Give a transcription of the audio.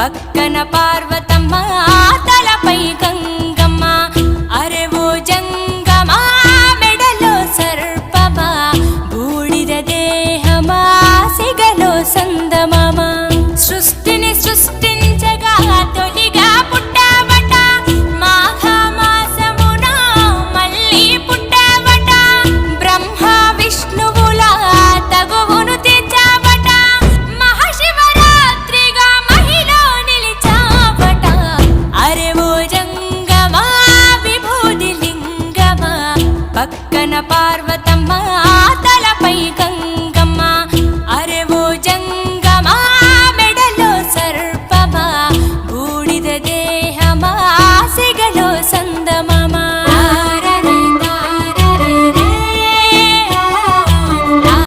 పక్కన పార్వతమ్మ తలపై గంగమ్మ అరెవో జంగమా మెడలో సర్పమా బూడిద దేహమా సిగలో సందమామ